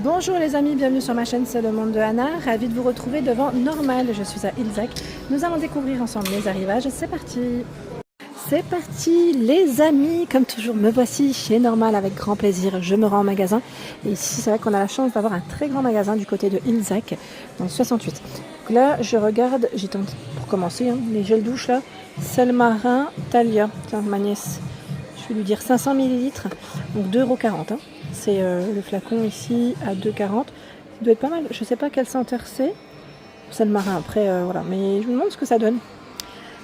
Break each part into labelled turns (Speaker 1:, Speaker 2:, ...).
Speaker 1: Bonjour les amis, bienvenue sur ma chaîne C'est le monde de Anna, ravie de vous retrouver devant Normal, je suis à Ilzac. Nous allons découvrir ensemble les arrivages, c'est parti. C'est parti les amis, comme toujours me voici chez Normal avec grand plaisir, je me rends en magasin. Et ici c'est vrai qu'on a la chance d'avoir un très grand magasin du côté de Ilzac, dans le 68. Donc là je regarde, j'ai tenté pour commencer, les gels douche là, sel marin, Thalia, tiens ma nièce, je vais lui dire 500 ml, donc 2,40 €. C'est le flacon ici à 2,40 €. Il doit être pas mal. Je sais pas quelle senteur c'est. C'est le marin après, voilà. Mais je me demande ce que ça donne.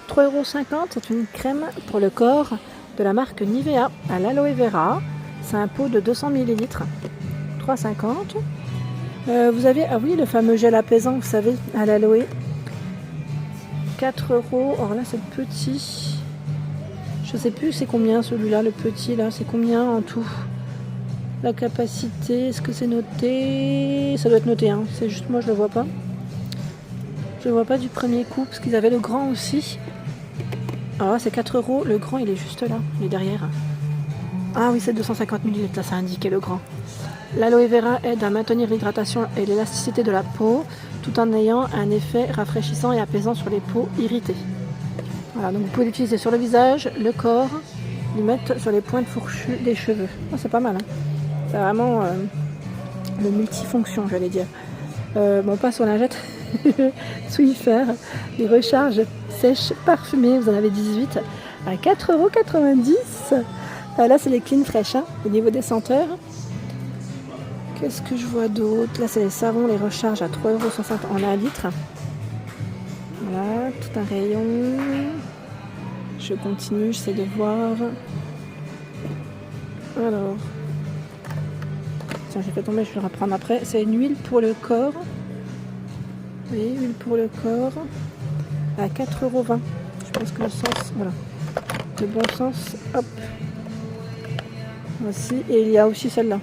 Speaker 1: 3,50 €, c'est une crème pour le corps de la marque Nivea à l'aloe vera. C'est un pot de 200 ml. 3,50 €. Vous avez, ah oui, le fameux gel apaisant, vous savez, à l'aloe. 4 €. Alors là, c'est le petit. Je sais plus c'est combien celui-là, le petit là. C'est combien en tout? La capacité, est-ce que c'est noté? Ça doit être noté, hein. C'est juste moi je le vois pas. Je le vois pas du premier coup, parce qu'ils avaient le grand aussi. Alors là c'est 4 €, le grand il est juste là, il est derrière. Ah oui c'est 250 ml, là ça a indiqué le grand. L'aloe vera aide à maintenir l'hydratation et l'élasticité de la peau, tout en ayant un effet rafraîchissant et apaisant sur les peaux irritées. Voilà, donc vous pouvez l'utiliser sur le visage, le corps, le mettre sur les pointes fourchues des cheveux. Oh, c'est pas mal, hein. C'est vraiment le multifonction, j'allais dire. Bon, pas sur lingette. Swiffer, les recharges sèches parfumées, vous en avez 18 à 4,90 €. Là, c'est les clean fresh, hein, au niveau des senteurs. Qu'est-ce que je vois d'autre? Là, c'est les savons, les recharges à 3,60 € en 1 litre. Voilà, tout un rayon. Je continue, j'essaie de voir. Alors. J'ai fait tomber, je vais le reprendre après. C'est une huile pour le corps. Oui, huile pour le corps. À 4,20 €. Je pense que le sens, voilà. Le bon sens, hop. Voici. Et il y a aussi celle-là.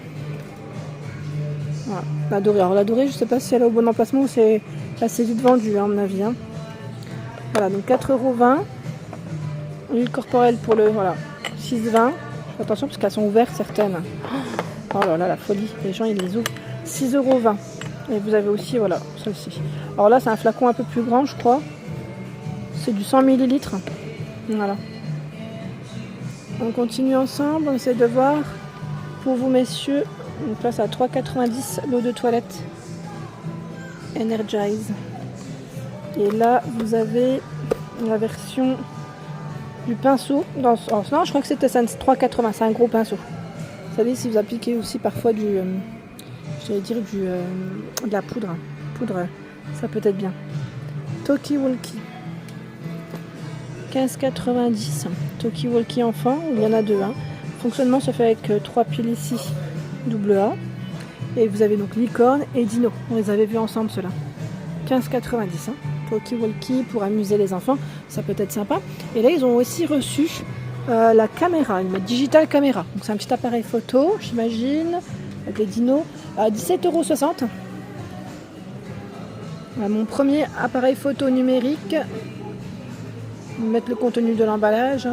Speaker 1: Voilà. La dorée. Alors la dorée, je ne sais pas si elle est au bon emplacement ou c'est assez vite vendu, hein, à mon avis. Hein. Voilà, donc 4,20 €. Huile corporelle pour le, voilà, 6,20 €. Attention parce qu'elles sont ouvertes certaines. Oh là là, la folie, les gens ils les ouvrent. 6,20 €. Et vous avez aussi, voilà, celle-ci. Alors là, c'est un flacon un peu plus grand, je crois. C'est du 100 ml. Voilà. On continue ensemble, on essaie de voir. Pour vous, messieurs, donc là, c'est à 3,90 € l'eau de toilette. Energize. Et là, vous avez la version du pinceau. Non, je crois que c'était 3,80 €. C'est un gros pinceau. Vous savez, si vous appliquez aussi parfois de la poudre, ça peut être bien. Talkie Walkie, 15,90 €. Talkie Walkie enfant, il y en a deux. Hein. Le fonctionnement se fait avec 3 piles ici, AA. Et vous avez donc licorne et dino. On les avait vus ensemble ceux-là. 15,90 €. Hein. Talkie Walkie pour amuser les enfants, ça peut être sympa. Et là, ils ont aussi reçu la caméra, une digital caméra. Donc c'est un petit appareil photo, j'imagine, avec les dinos, à 17,60 €. Voilà, mon premier appareil photo numérique. Mettre le contenu de l'emballage.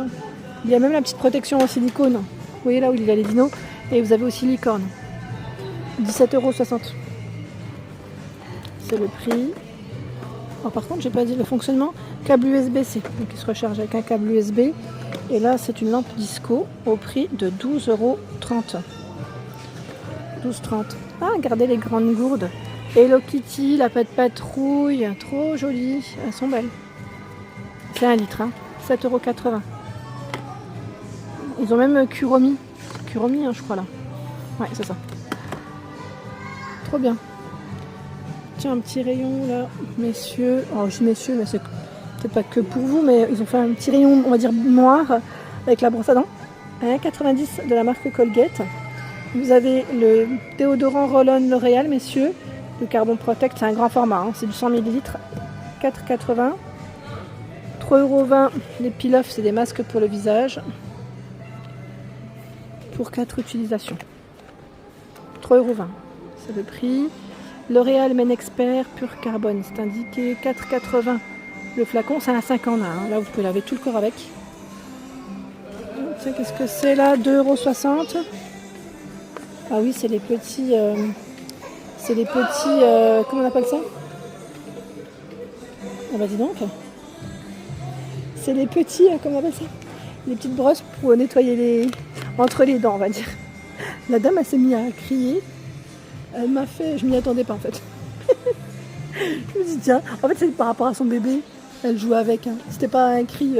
Speaker 1: Il y a même la petite protection en silicone. Vous voyez là où il y a les dinos. Et vous avez aussi licorne. 17,60 €. C'est le prix. Alors, par contre, j'ai pas dit le fonctionnement. Câble USB-C. Donc il se recharge avec un câble USB. Et là, c'est une lampe disco au prix de 12,30 €. 12,30 €. Ah, regardez les grandes gourdes. Hello Kitty, la pâte patrouille. Trop jolies. Elles sont belles. C'est 1 litre. Hein. 7,80 €. Ils ont même Kuromi. Kuromi, hein, je crois, là. Ouais, c'est ça. Trop bien. Tiens, un petit rayon, là, messieurs. Alors, je dis messieurs, mais c'est peut-être pas que pour vous, mais ils ont fait un petit rayon, on va dire noir, avec la brosse à dents. À 1,90 € de la marque Colgate. Vous avez le déodorant Roll-On L'Oréal, messieurs. Le Carbon Protect, c'est un grand format. Hein. C'est du 100 ml. 4,80 €. 3,20 € les peel-off, c'est des masques pour le visage. Pour 4 utilisations. 3,20 €. C'est le prix. L'Oréal Men Expert Pur Carbone, c'est indiqué 4,80 € le flacon, c'est un 5 en 1. Hein. Là, vous pouvez laver tout le corps avec. Tiens, qu'est-ce que c'est là? 2,60 €. Ah oui, c'est les petits C'est les petits... comment on appelle ça? Ah bah dis donc. C'est les petits... comment on appelle ça? Les petites brosses pour nettoyer les... entre les dents, on va dire. La dame, elle s'est mise à crier. Elle m'a fait... Je m'y attendais pas, en fait. Je me dis, tiens... En fait, c'est par rapport à son bébé. Elle joue avec. Hein. C'était pas un cri,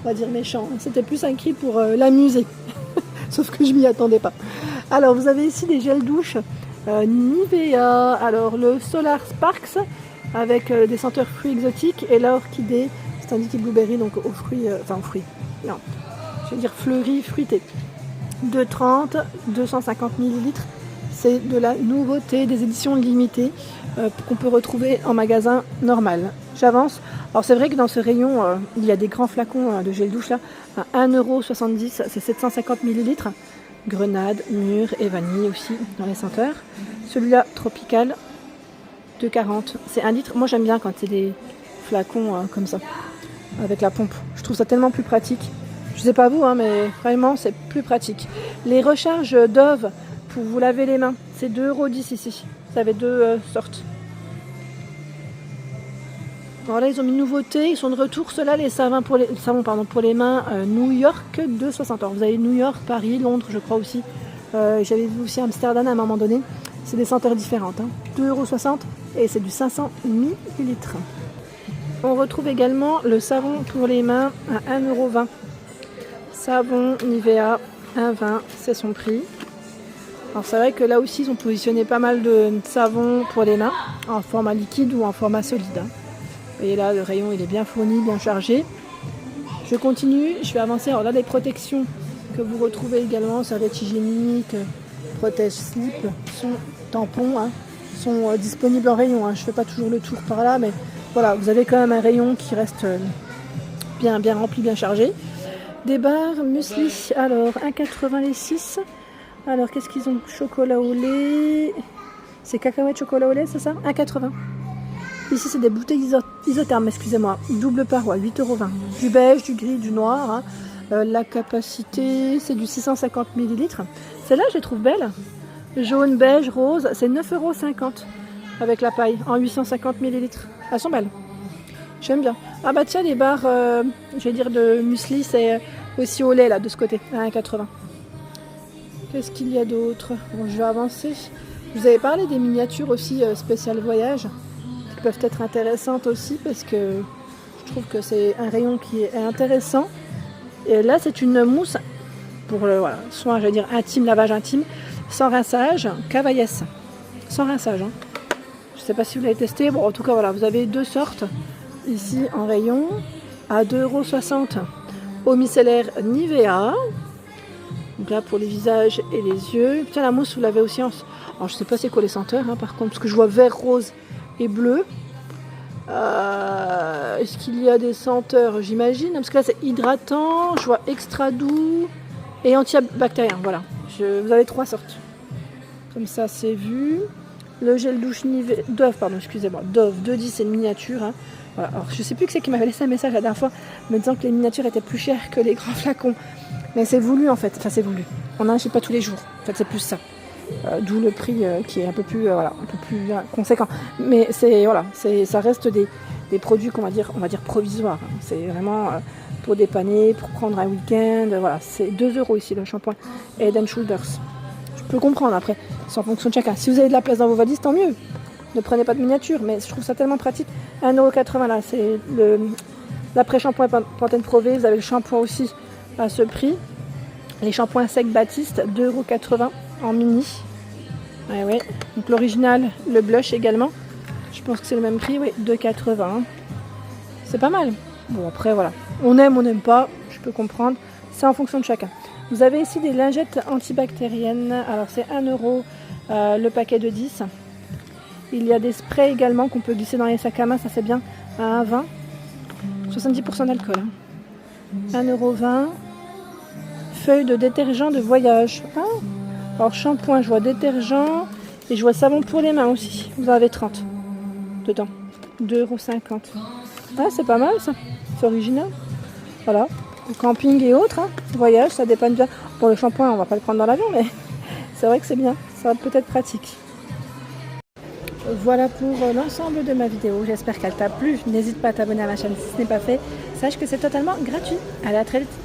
Speaker 1: on va dire, méchant. C'était plus un cri pour l'amuser. Sauf que je m'y attendais pas. Alors, vous avez ici des gels douche Nivea. Alors, le Solar Sparks avec des senteurs fruits exotiques. Et l'orchidée, c'est indiqué blueberry, donc aux fruits... enfin, aux fruits. Non, je veux dire fleuris, fruités. 2,30, 250 ml. C'est de la nouveauté, des éditions limitées qu'on peut retrouver en magasin normal. J'avance. Alors c'est vrai que dans ce rayon, il y a des grands flacons de gel douche là, à 1,70 €, c'est 750 ml. Grenade, mûre et vanille aussi dans les senteurs. Celui-là, tropical, 2,40. C'est 1 litre. Moi j'aime bien quand c'est des flacons comme ça, avec la pompe. Je trouve ça tellement plus pratique. Je sais pas vous, hein, mais vraiment c'est plus pratique. Les recharges Dove pour vous laver les mains, c'est 2,10 € ici. Vous avez deux sortes. Alors là, ils ont mis une nouveauté, ils sont de retour. Ceux-là, les savons pour les mains New York, 2,60 €. Alors vous avez New York, Paris, Londres, je crois aussi. J'avais vu aussi Amsterdam à un moment donné. C'est des senteurs différentes. Hein. 2,60 € et c'est du 500 ml. On retrouve également le savon pour les mains à 1,20 €. Savon Nivea, 1,20 €, c'est son prix. Alors c'est vrai que là aussi, ils ont positionné pas mal de savons pour les mains, en format liquide ou en format solide. Hein. Vous voyez là, le rayon il est bien fourni, bien chargé. Je continue, je vais avancer. Alors là, les protections que vous retrouvez également, serviettes hygiéniques, protège-slip, sont tampons, hein, sont disponibles en rayon. Hein. Je ne fais pas toujours le tour par là, mais voilà, vous avez quand même un rayon qui reste bien rempli, bien chargé. Des barres muesli, alors 1,80 € les 6. Alors qu'est-ce qu'ils ont? Chocolat au lait. C'est cacahuètes chocolat au lait, c'est ça? 1,80 €. Ici, c'est des bouteilles isothermes, excusez-moi. Double paroi, 8,20 €. Du beige, du gris, du noir. Hein. La capacité, c'est du 650 ml. Celle-là, je les trouve belle. Jaune, beige, rose, c'est 9,50 € avec la paille en 850 ml. Elles sont belles. J'aime bien. Ah bah tiens, les barres, je vais dire de muesli, c'est aussi au lait, là, de ce côté, à 1,80 €. Qu'est-ce qu'il y a d'autre? Bon, je vais avancer. Je vous avais parlé des miniatures aussi spéciales voyage, qui peuvent être intéressantes aussi, parce que je trouve que c'est un rayon qui est intéressant. Et là, c'est une mousse pour le soin, je vais dire intime, lavage intime, sans rinçage, Cavaillès. Sans rinçage. Hein. Je ne sais pas si vous l'avez testé. Bon, en tout cas, voilà, vous avez deux sortes ici en rayon à 2,60 €. Eau micellaire Nivea. Donc là, pour les visages et les yeux. Tiens, la mousse, vous l'avez aussi en... Alors, je ne sais pas c'est quoi les senteurs, hein, par contre, parce que je vois vert, rose et bleu. Est-ce qu'il y a des senteurs? J'imagine. Parce que là, c'est hydratant. Je vois extra doux et antibactérien. Voilà. Vous avez trois sortes. Comme ça, c'est vu. Le gel douche Nivea... Dove, pardon, excusez-moi. Dove 2,10, c'est une miniature. Hein. Voilà. Alors, je ne sais plus qui c'est qui m'avait laissé un message la dernière fois me disant que les miniatures étaient plus chères que les grands flacons. Mais c'est voulu en fait. Enfin, c'est voulu. On n'en achète pas tous les jours. En fait, c'est plus ça. D'où le prix qui est un peu plus conséquent. Mais ça reste des produits qu'on va dire provisoires. Hein. C'est vraiment pour dépanner, pour prendre un week-end. Voilà, c'est 2 € ici le shampoing Head & Shoulders. Je peux comprendre après, c'est en fonction de chacun. Si vous avez de la place dans vos valises, tant mieux. Ne prenez pas de miniature, mais je trouve ça tellement pratique. 1,80 € là, c'est l'après-shampoing Pantene Pro V. Vous avez le shampoing aussi à ce prix. Les shampoings secs Baptiste, 2,80 € en mini. Ouais. Donc l'original, le blush également. Je pense que c'est le même prix, oui, 2,80 €. C'est pas mal. Bon, après, voilà. On aime, on n'aime pas, je peux comprendre. C'est en fonction de chacun. Vous avez ici des lingettes antibactériennes. Alors, c'est 1 € le paquet de 10. Il y a des sprays également qu'on peut glisser dans les sacs à main, ça c'est bien, à 1,20 €. 70% d'alcool. Hein. 1,20 €. Feuille de détergent de voyage. Ah. Alors, shampoing, je vois détergent et je vois savon pour les mains aussi. Vous en avez 30 dedans. 2,50 €. Ah, c'est pas mal ça. C'est original. Voilà. Le camping et autres. Hein. Voyage, ça dépanne bien. Bon, le shampoing, on va pas le prendre dans l'avion, mais c'est vrai que c'est bien. Ça va peut être pratique. Voilà pour l'ensemble de ma vidéo. J'espère qu'elle t'a plu. N'hésite pas à t'abonner à ma chaîne si ce n'est pas fait. Sache que c'est totalement gratuit. Allez, à très vite.